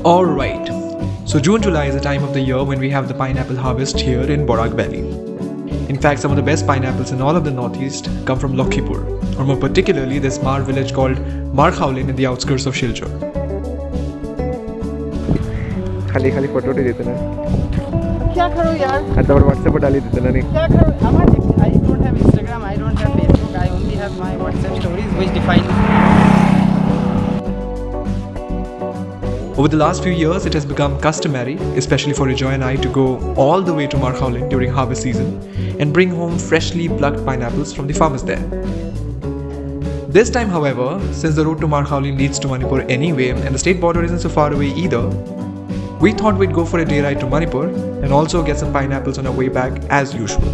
Alright, so June-July is a time of the year when we have the pineapple harvest here in Borak Valley. In fact, some of the best pineapples in all of the northeast come from Lakhipur, or more particularly this Mar village called Markhaulin in the outskirts of Silchar. खाली खाली photo देते ना क्या करो यार और WhatsApp पर डाली देते ना नहीं क्या करो I don't have Instagram, I don't have Facebook, I only have my WhatsApp stories which define me. Over the last few years, it has become customary, especially for Ajoy and I, to go all the way to Markhaulin during harvest season and bring home freshly plucked pineapples from the farmers there. This time, however, since the road to Markhaulin leads to Manipur anyway and the state border isn't so far away either, we thought we'd go for a day ride to Manipur and also get some pineapples on our way back as usual.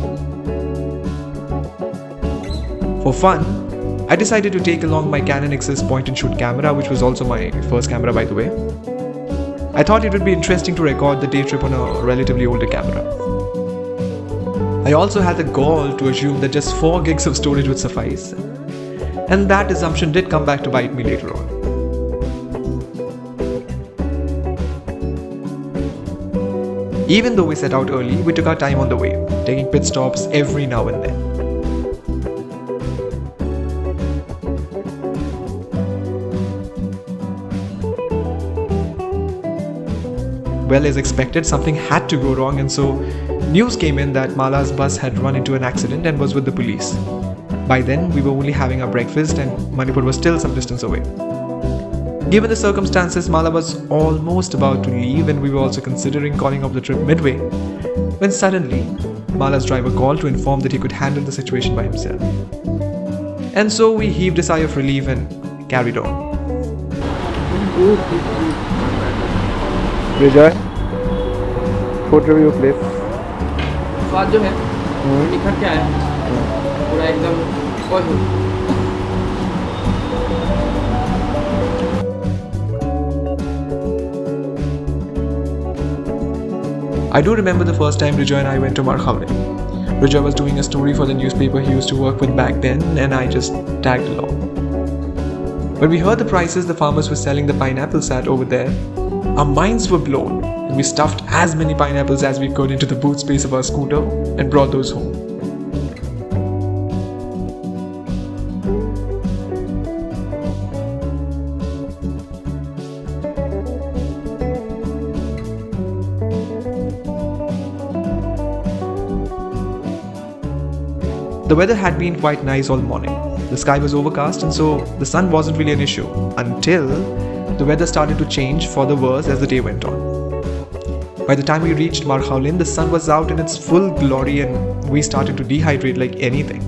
For fun, I decided to take along my Canon XS point-and-shoot camera, which was also my first camera by the way. I thought it would be interesting to record the day trip on a relatively older camera. I also had the gall to assume that just 4 gigs of storage would suffice, and that assumption did come back to bite me later on. Even though we set out early, we took our time on the way, taking pit stops every now and then. Well, as expected, something had to go wrong, and so news came in that Mala's bus had run into an accident and was with the police. By then, we were only having our breakfast and Manipur was still some distance away. Given the circumstances, Mala was almost about to leave and we were also considering calling off the trip midway, when suddenly, Mala's driver called to inform that he could handle the situation by himself. And so we heaved a sigh of relief and carried on. Rejoy, food review please. स्वाद जो है निखर के आया पूरा एकदम कोई I do remember the first time Rijoy and I went to Markhaulin. Rijoy was doing a story for the newspaper he used to work with back then, and I just tagged along. When we heard the prices the farmers were selling the pineapples at over there, our minds were blown, and we stuffed as many pineapples as we could into the boot space of our scooter and brought those home. The weather had been quite nice all morning. The sky was overcast and so the sun wasn't really an issue until the weather started to change for the worse as the day went on. By the time we reached Markhaulin, the sun was out in its full glory and we started to dehydrate like anything.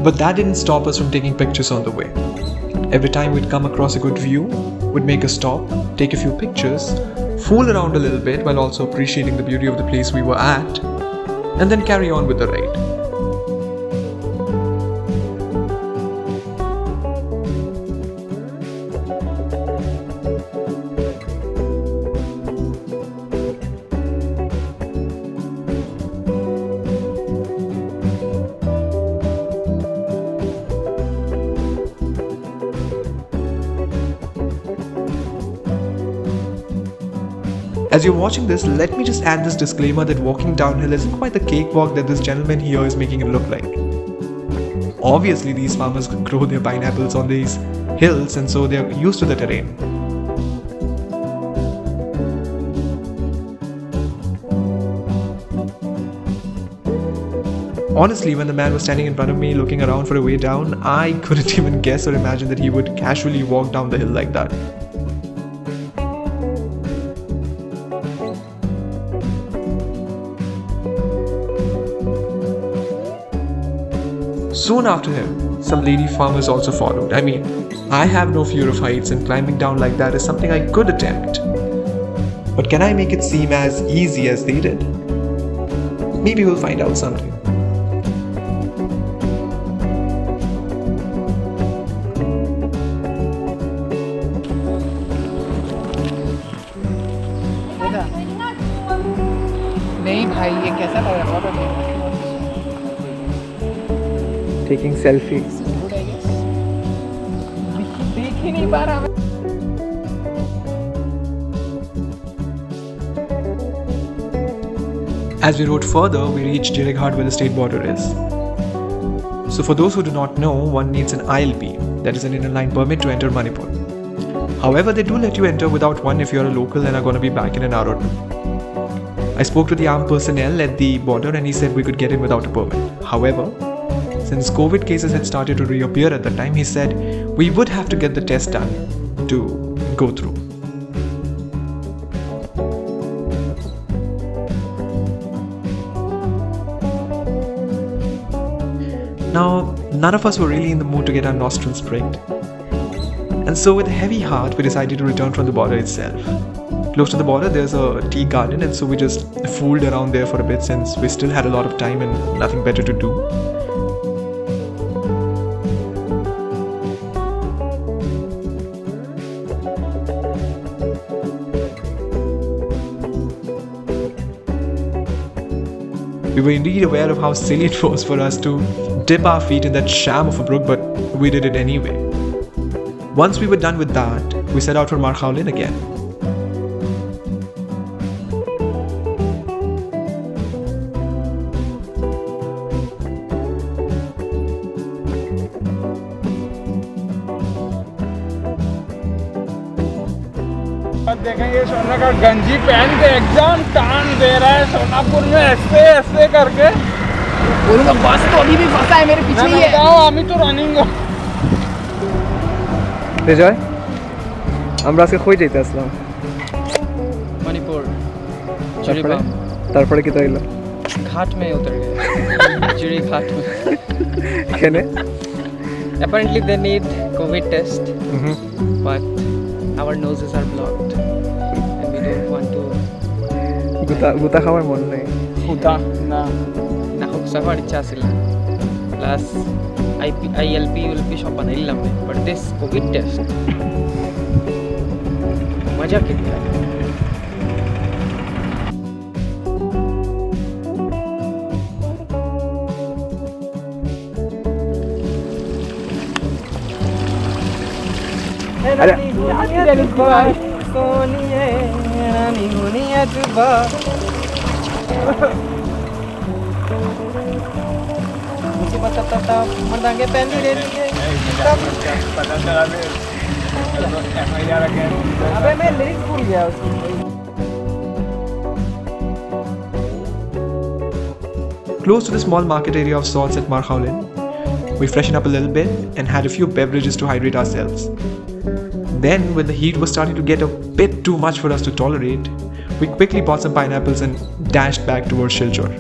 But that didn't stop us from taking pictures on the way. Every time we'd come across a good view, we'd make a stop, take a few pictures, fool around a little bit while also appreciating the beauty of the place we were at, and then carry on with the ride. As you're watching this, let me just add this disclaimer that walking downhill isn't quite the cakewalk that this gentleman here is making it look like. Obviously, these farmers grow their pineapples on these hills and so they're used to the terrain. Honestly, when the man was standing in front of me looking around for a way down, I couldn't even guess or imagine that he would casually walk down the hill like that. Soon after him, some lady farmers also followed. I mean, I have no fear of heights and climbing down like that is something I could attempt. But can I make it seem as easy as they did? Maybe we'll find out someday. भाई ये कैसा लग रहा है? Taking selfie. Good, I guess. देख ही नहीं पा रहा मैं. As we rode further, we reached Jirighat where the state border is. So for those who do not know, one needs an ILP, that is an inner line permit to enter Manipur. However, they do let you enter without one if you are a local and are going to be back in an hour or two. I spoke to the armed personnel at the border and he said we could get in without a permit. However, since COVID cases had started to reappear at the time, he said we would have to get the test done to go through. Now, none of us were really in the mood to get our nostrils pricked. And so with a heavy heart, we decided to return from the border itself. Close to the border, there's a tea garden, and so we just fooled around there for a bit since we still had a lot of time and nothing better to do. We were indeed aware of how silly it was for us to dip our feet in that sham of a brook, but we did it anyway. Once we were done with that, we set out for Markhaulin again. देखें ये सोना का गंजी पहन के exam टान दे रहा है सोनापुर में ऐसे ऐसे करके बोलूँगा बस तो अभी भी फंसा है मेरे पीछे ही है. আমি তো রানিং বিজয়, আমরা আজকে কই যাইতে আসলাম? मणिपुर তারপরে কি তাইলো? घाट में उतर गए. चिड़ी घाट में. এখানে Apparently they need COVID test, but our noses are blocked and we don't want to. গুতা খাওয়ার মন নেই. খুদা না না হোক সবার ইচ্ছা আছিল প্লাস ILP উলপি সব বানাইলাম বাট দিস কোভিড টেস্ট মজা কিতনা अरे सोनिए रानी होनिया जुबा मुझे बता मर्दांगे पहन ले लिए अबे मैं लिरिक्स भूल गया उसकी. Close to the small market area of Salts at Markhaulin, we freshened up a little bit and had a few beverages to hydrate ourselves. Then, when the heat was starting to get a bit too much for us to tolerate, we quickly bought some pineapples and dashed back towards Silchar.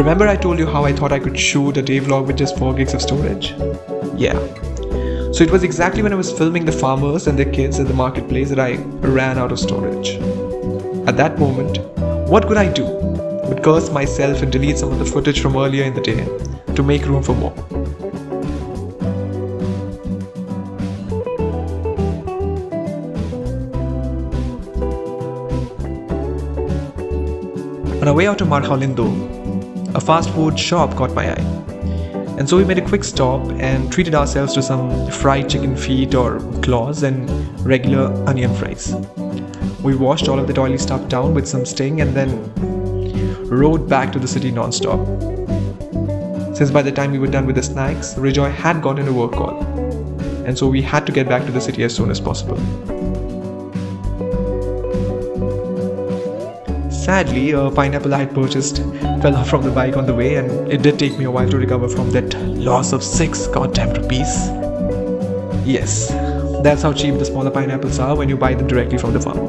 Remember I told you how I thought I could shoot a day vlog with just 4 gigs of storage? Yeah. So it was exactly when I was filming the farmers and their kids at the marketplace that I ran out of storage. At that moment, what could I do but curse myself and delete some of the footage from earlier in the day to make room for more. On our way out to Markhaulin though, a fast food shop caught my eye. And so we made a quick stop and treated ourselves to some fried chicken feet or claws and regular onion fries. We washed all of the oily stuff down with some sting and then rode back to the city non-stop. Since by the time we were done with the snacks, Rejoy had gotten a work call. And so we had to get back to the city as soon as possible. Sadly, a pineapple I had purchased fell off from the bike on the way and it did take me a while to recover from that loss of 6 goddamn rupees. Yes, that's how cheap the smaller pineapples are when you buy them directly from the farm.